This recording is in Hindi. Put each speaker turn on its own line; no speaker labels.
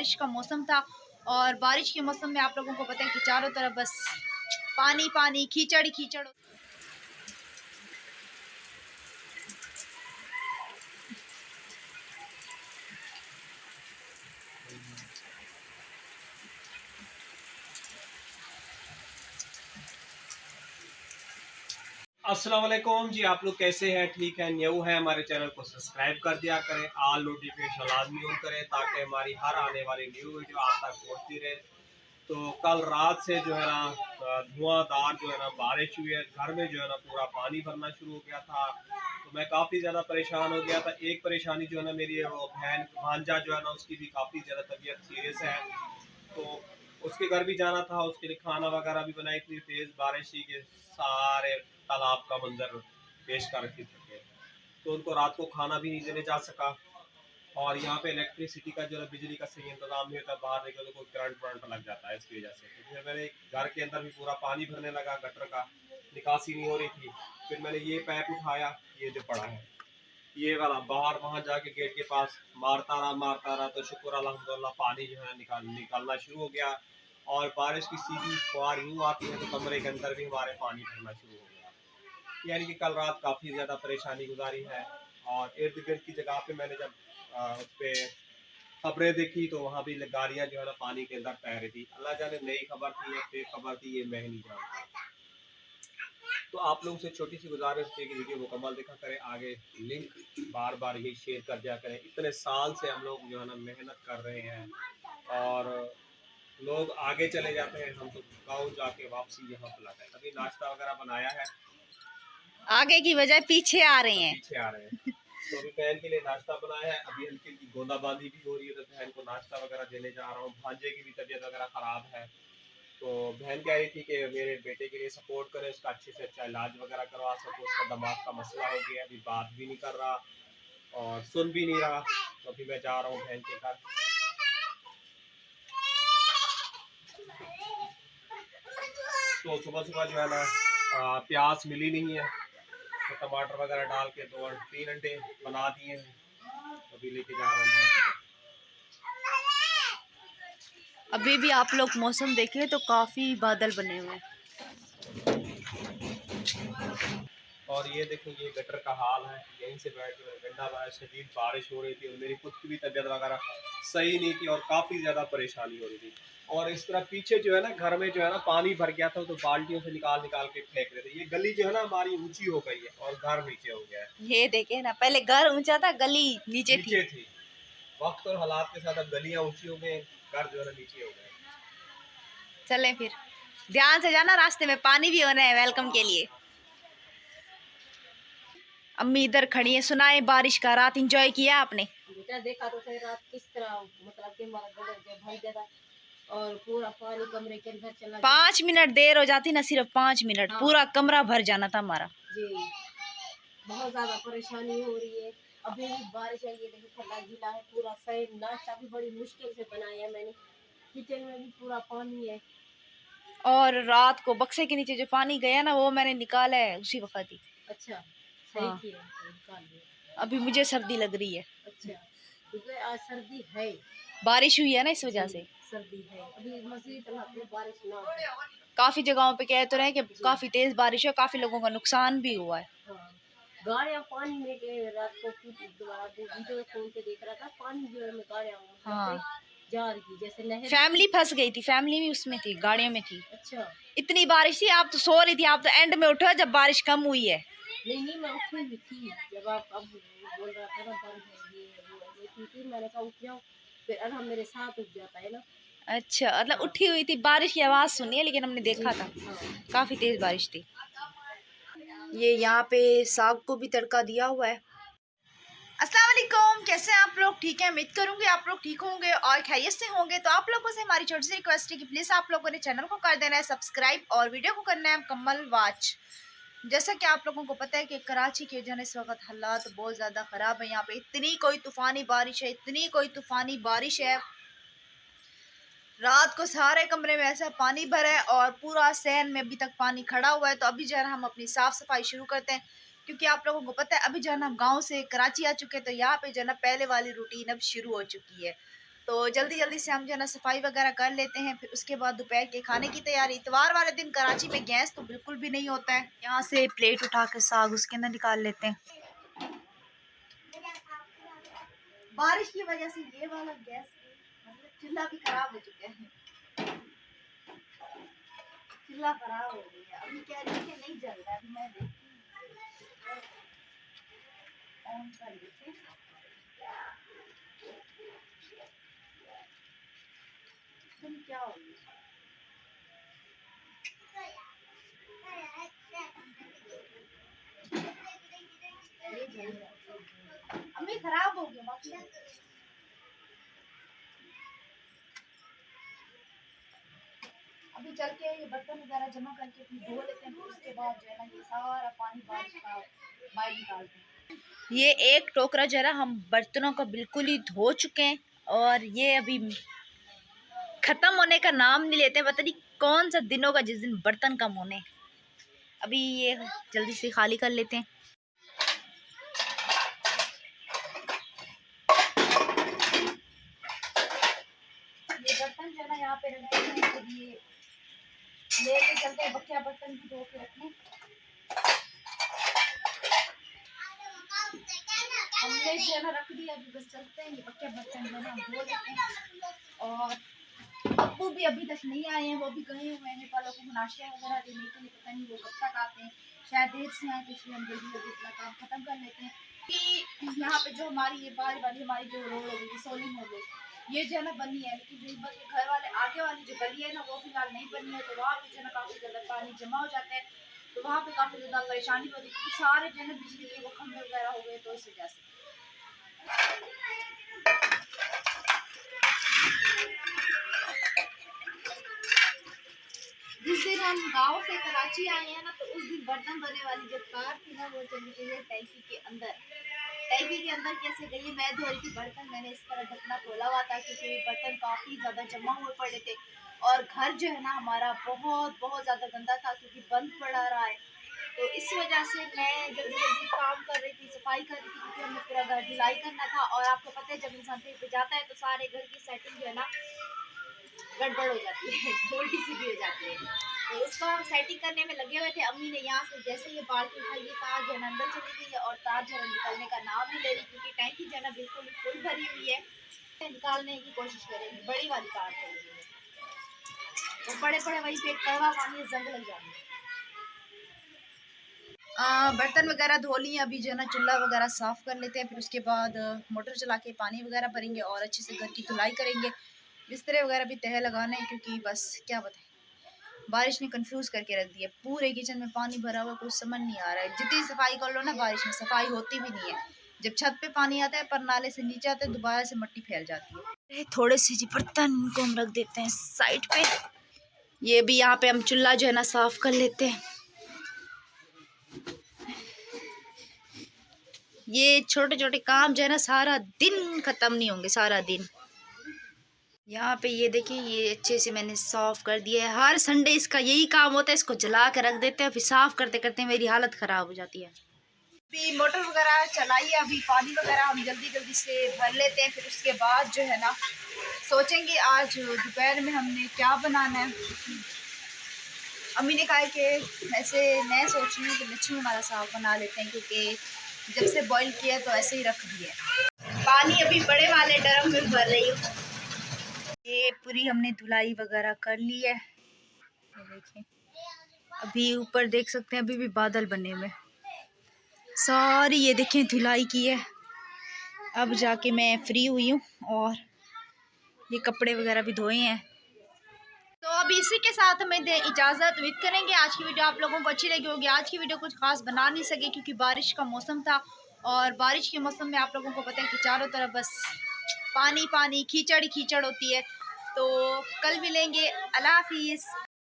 बारिश का मौसम था और बारिश के मौसम में आप लोगों को पता है कि चारों तरफ बस पानी पानी, कीचड़ ही कीचड़।
अस्सलाम वालेकुम जी। आप लोग कैसे हैं? ठीक है? न्यू है हमारे चैनल को सब्सक्राइब कर दिया करें, ऑल नोटिफिकेशन लाजमी ऑन करें ताकि हमारी हर आने वाली न्यू वीडियो आप तक पहुंचती रहे। तो कल रात से जो है ना धुआंधार जो है ना बारिश हुई है, घर में जो है ना पूरा पानी भरना शुरू हो गया था। तो मैं काफ़ी ज़्यादा परेशान हो गया था। एक परेशानी जो है ना मेरी वो बहन भांजा जो है ना उसकी भी काफ़ी ज़्यादा तबीयत सीरियस है, तो उसके घर भी जाना था। उसके लिए खाना वगैरह भी बनाई थी। तेज़ बारिश थी कि सारे तालाब का मंजर पेश कर रखी थी, तो उनको रात को खाना भी नहीं देने जा सका। और यहाँ पे इलेक्ट्रिसिटी का जो है बिजली का सही इंतजाम नहीं होता, बाहर निकलो तो कोई करंट लग जाता है इसकी वजह से। तो फिर मैंने घर के अंदर भी पूरा पानी भरने लगा, गटर का निकासी नहीं हो रही थी। फिर मैंने ये पाइप उठाया, ये जो पड़ा है ये वाला, बाहर वहाँ जाके गेट के पास मारता रहा तो शुक्र अल्हम्दुलिल्लाह पानी जो है निकलना शुरू हो गया। और बारिश की सीधी फुहार यूँ आती है तो कमरे के अंदर भी हमारे पानी भरना शुरू हो गया। यानी कि कल रात काफ़ी ज़्यादा परेशानी गुजारी है। और इर्द गिर्द की जगह पे मैंने जब उस पर खबरें देखी तो वहाँ भी गाड़ियाँ जो है ना पानी के अंदर तैर रही थी। अल्लाह जाने नई खबर थी या फेक खबर थी, ये मैं नहीं जानता। तो आप लोगों से छोटी सी गुजारिश थी कि वीडियो मुकम्मल देखा करें, आगे लिंक बार बार यही शेयर कर दिया करें। इतने साल से हम लोग जो है ना मेहनत कर रहे हैं और लोग आगे चले जाते हैं, हम तो गाँव जाके वापसी यहाँ पर लाते हैं। अभी नाश्ता वगैरह बनाया है,
आगे की वजह पीछे आ रहे हैं।
पीछे आ रहे हैं। तो अभी बहन के लिए नाश्ता बनाया है। अभी हल्की हल्की गोंदाबांदी भी हो रही है तो बहन को नाश्ता वगैरह देने जा रहा हूँ। भांजे की भी तबीयत वगैरह ख़राब है, तो बहन कह रही थी कि मेरे बेटे के लिए सपोर्ट करें, उसका अच्छे से अच्छा इलाज वगैरह करवा सको। उसका दिमाग का मसला हो गया, अभी बात भी नहीं कर रहा और सुन भी नहीं रहा। तो अभी मैं जा रहा हूँ बहन के घर। तो सुबह सुबह जो है ना प्याज मिली नहीं है, तो टमाटर वगैरह डाल के 2-3 अंडे बना दिए हैं, अभी लेके जा रहा हूँ बहन के घर।
अभी भी आप लोग मौसम देखें तो काफ़ी बादल बने हुए हैं।
और ये देखो ये गटर का हाल है, यहीं से बैठ के गंदा बारिश, शदीद बारिश हो रही थी और मेरी खुद की भी तबीयत वगैरह सही नहीं थी और काफ़ी ज़्यादा परेशानी हो रही थी। और इस तरह पीछे जो है ना घर में जो है ना पानी भर गया था, तो बाल्टियों से निकाल निकाल के फेंक रहे थे। ये गली जो है ना हमारी ऊंची हो गई है और घर नीचे हो गया है।
ये देखे ना, पहले घर ऊंचा था, गली नीचे थी।
वक्त और हालात के साथ अब गलियाँ ऊंची हो गई, घर जो है ना नीचे हो गए।
चलें फिर, ध्यान से जाना, रास्ते में पानी भी होना है वेलकम के लिए। अम्मी इधर खड़ी है, सुनाए बारिश का, रात एंजॉय किया आपने?
बेटा देखा तो सही रात किस तरह मतलब कि हमारा गटर जब भर गया था और पूरा पानी कमरे के अंदर चला गया।
5 मिनट देर हो जाती ना, सिर्फ 5 मिनट,
हाँ।
पूरा कमरा भर जाना था हमारा
जी, बहुत ज्यादा परेशानी हो रही है। अभी भी बारिश है, ये देखो ठंडा गीला है पूरा। सही नाश्ता भी बड़ी मुश्किल से बनाया है मैंने, किचन में भी पूरा पानी है।
और रात को बक्से के नीचे जो पानी गया ना वो मैंने निकाला है उसी वक्त ही।
अच्छा, सही
हाँ।
किया, निकाल लिया।
अभी मुझे सर्दी लग रही है।
अच्छा, क्योंकि आज सर्दी है,
बारिश हुई है ना इस वजह से
सर्दी है। अभी मजीद बारिश ना हो।
काफी जगहों पे कह तो रहे हैं कि काफी तेज बारिश है, काफी लोगों का नुकसान भी हुआ है।
हाँ, गाड़ियाँ पानी में के रात को वीडियो फोन पे देख रहा था, पानी जो है में गाड़ियाँ
हाँ,
जा रही थी जैसे नहर।
फैमिली फंस गई थी, फैमिली भी उसमें थी, गाड़ियों में थी।
अच्छा,
इतनी बारिश थी, आप तो सो रही थी, आप तो एंड में उठे जब बारिश कम हुई है।
नहीं मैं उठी हुई थी जब आप अब बोल रहा था ना बंद है ये वो है, उठी थी, मैंने कहा उठ जाओ, फिर अरहम मेरे साथ उठ जाता है ना।
अच्छा, मतलब
हाँ।
उठी हुई थी, बारिश की आवाज सुनी है लेकिन हमने देखा था
हाँ।
काफी तेज बारिश थी। ये यहाँ पे साग को भी तड़का दिया हुआ है। अस्सलाम वालेकुम, कैसे हैं आप लोग? ठीक है, उम्मीद करूंगी आप लोग ठीक होंगे और खैरियत से होंगे। तो आप लोगों से हमारी छोटी सी रिक्वेस्ट है कि प्लीज़ आप लोगों ने चैनल को कर देना है सब्सक्राइब और वीडियो को करना है मुकम्मल वॉच। जैसा कि आप लोगों को पता है कि कराची के जो है इस वक्त हालात बहुत ज़्यादा ख़राब है। यहाँ पे इतनी कोई तूफ़ानी बारिश है, इतनी कोई तूफ़ानी बारिश है, रात को सारे कमरे में ऐसा पानी भरा है और पूरा सहन में अभी तक पानी खड़ा हुआ है। तो अभी जो है हम अपनी साफ़ सफाई शुरू करते हैं, क्योंकि आप लोगों को पता है अभी जो है हम गाँव से कराची आ चुके हैं, तो यहाँ पे जो है ना पहले वाली रूटीन अब शुरू हो चुकी है। तो जल्दी जल्दी से हम जो है ना सफाई वगैरह कर लेते हैं, फिर उसके बाद दोपहर के खाने की तैयारी। इतवार वाले दिन कराची में गैस तो बिल्कुल भी नहीं होता है। यहाँ से प्लेट उठा कर साग उसके अंदर निकाल लेते हैं। बारिश की वजह से ये वाला गैस मतलब चूल्हा भी खराब हो चुका है। चूल्हा खराब हो गया, अभी कह रही है कि नहीं जल रहा है। अभी मैं देखती हूँ, ऑन कर देते हैं। तुम क्या हो गई? ये जल रहा है। अम्मी खराब हो गया बाकी। अभी चल के ये बर्तन वगैरह जमा करके फिर धो लेते हैं, फिर उसके बाद जो है ना ये सारा पानी बारिश का बाहर निकालते हैं। ये एक टोकरा जो है ना हम बर्तनों का बिल्कुल ही धो चुके हैं, और ये अभी खत्म होने का नाम नहीं लेते। पता नहीं कौन सा दिन होगा जिस दिन बर्तन कम होने। अभी ये जल्दी से खाली कर लेते हैं। ये बर्तन जो है ना यहाँ पे रखते हैं, फिर ये लेके चलते हैं बकिया बर्तन भी धो के रखने। हमने जो है ना रख दिया, अभी बस चलते हैं ये बकिया बर्तन जो है ना धो लेते हैं। और अब्बू भी अभी तक नहीं आए हैं, वो भी गए हुए हैं नेपाल को नाश्ता वगैरह देने के लिए। पता नहीं वो कब तक आते हैं, शायद देर से आए, तो इसलिए हम जल्दी जल्दी अपना काम खत्म कर लेते हैं। कि यहाँ पे जो हमारी ये बाहर वाली हमारी जो रोड हो गई, सोलिंग हो गई, ये जो है ना बनी है, लेकिन जो ऊपर के घर वाले आगे वाली जो गली है ना वो फिलहाल नहीं बनी है। तो वहाँ पे जो है ना काफ़ी ज़्यादा पानी जमा हो जाता है, तो वहाँ पे काफ़ी ज़्यादा परेशानी होती है, क्योंकि सारे जो है ना बिजली के वो खंभे वगैरह हो गए, तो इस वजह से। जिस दिन हम गांव से कराची आए हैं ना, तो उस दिन बर्तन धोने वाली जो कार थी ना वो चली गई है टैंकी के अंदर। टैंकी के अंदर कैसे गई? मैं धो रही थी बर्तन, मैंने इस तरह ढकना खोला हुआ था क्योंकि बर्तन काफ़ी ज़्यादा जमा हुए पड़े थे, और घर जो है ना हमारा बहुत बहुत ज़्यादा गंदा था क्योंकि बंद पड़ा रहा है। तो इस वजह से मैं जल्दी जल्दी काम कर रही थी, सफाई कर रही थी, क्योंकि हमने पूरा घर धुलाई करना था। और आपको पता है जब इंसान कहीं पे जाता है तो सारे घर की सेटिंग जो है ना गड़बड़ हो जाती है, उल्टी सीधी हो जाती है। तो उसको हम सेटिंग करने में लगे हुए थे। अम्मी ने यहाँ से जैसे ये बाल्टी उठाई, ये तार जो है ना अंदर चली गई है, और तार जो है निकलने का नाम नहीं ले रही, क्योंकि टैंकी जो है ना बिल्कुल फुल भरी हुई है। निकालने की कोशिश करेंगे, बड़ी वाली तार चली गई है, तो बड़े बड़े वही पे कड़वा पानी जंग लग जाती है। बर्तन वगैरह धो लिए, अभी जो है ना चूल्हा वगैरह साफ़ कर लेते हैं, फिर उसके बाद मोटर चला के पानी वगैरह भरेंगे और अच्छे से घर की धुलाई करेंगे। बिस्तरे वगैरह भी तह लगाना है, क्योंकि बस क्या बताएं, बारिश ने कंफ्यूज करके रख दिया। पूरे किचन में पानी भरा हुआ, कुछ समझ नहीं आ रहा है। जितनी सफाई कर लो ना बारिश में, सफाई होती भी नहीं है। जब छत पे पानी आता है पर नाले से नीचे आता है, दोबारा से मिट्टी फैल जाती है। थोड़े से जी बर्तन इनको हम रख देते हैं साइड पे। ये भी यहाँ पे हम चूल्हा जो है ना साफ कर लेते हैं। ये छोटे छोटे काम जो है ना सारा दिन खत्म नहीं होंगे, सारा दिन। यहाँ पे ये देखिए, ये अच्छे से मैंने साफ कर दिया है। हर संडे इसका यही काम होता है, इसको जला के रख देते हैं, फिर साफ करते करते मेरी हालत ख़राब हो जाती है। अभी मोटर वगैरह चलाई है, अभी पानी वगैरह हम जल्दी जल्दी से भर लेते हैं, फिर उसके बाद जो है ना सोचेंगे आज दोपहर में हमने क्या बनाना है। अम्मी ने कहा कि ऐसे मैं सोच रही हूँ कि लच्छी हमारा साग बना लेते हैं, क्योंकि जब से बॉईल किया तो ऐसे ही रख दिया। पानी अभी बड़े वाले ड्रम में भर रही हूँ। ये पूरी हमने धुलाई वगैरह कर ली है। देखिए अभी ऊपर देख सकते हैं, अभी भी बादल बने हुए सारी। ये देखें धुलाई की है। अब जाके मैं फ्री हुई हूँ, और ये कपड़े वगैरह भी धोए हैं। तो अभी इसी के साथ हमें दे इजाज़त। उम्मीद करेंगे आज की वीडियो आप लोगों को अच्छी लगी होगी। आज की वीडियो कुछ खास बना नहीं सके क्योंकि बारिश का मौसम था, और बारिश के मौसम में आप लोगों को पता है कि चारों तरफ बस पानी पानी, कीचड़ ही कीचड़ होती है। तो कल मिलेंगे। अल्लाह हाफिज़।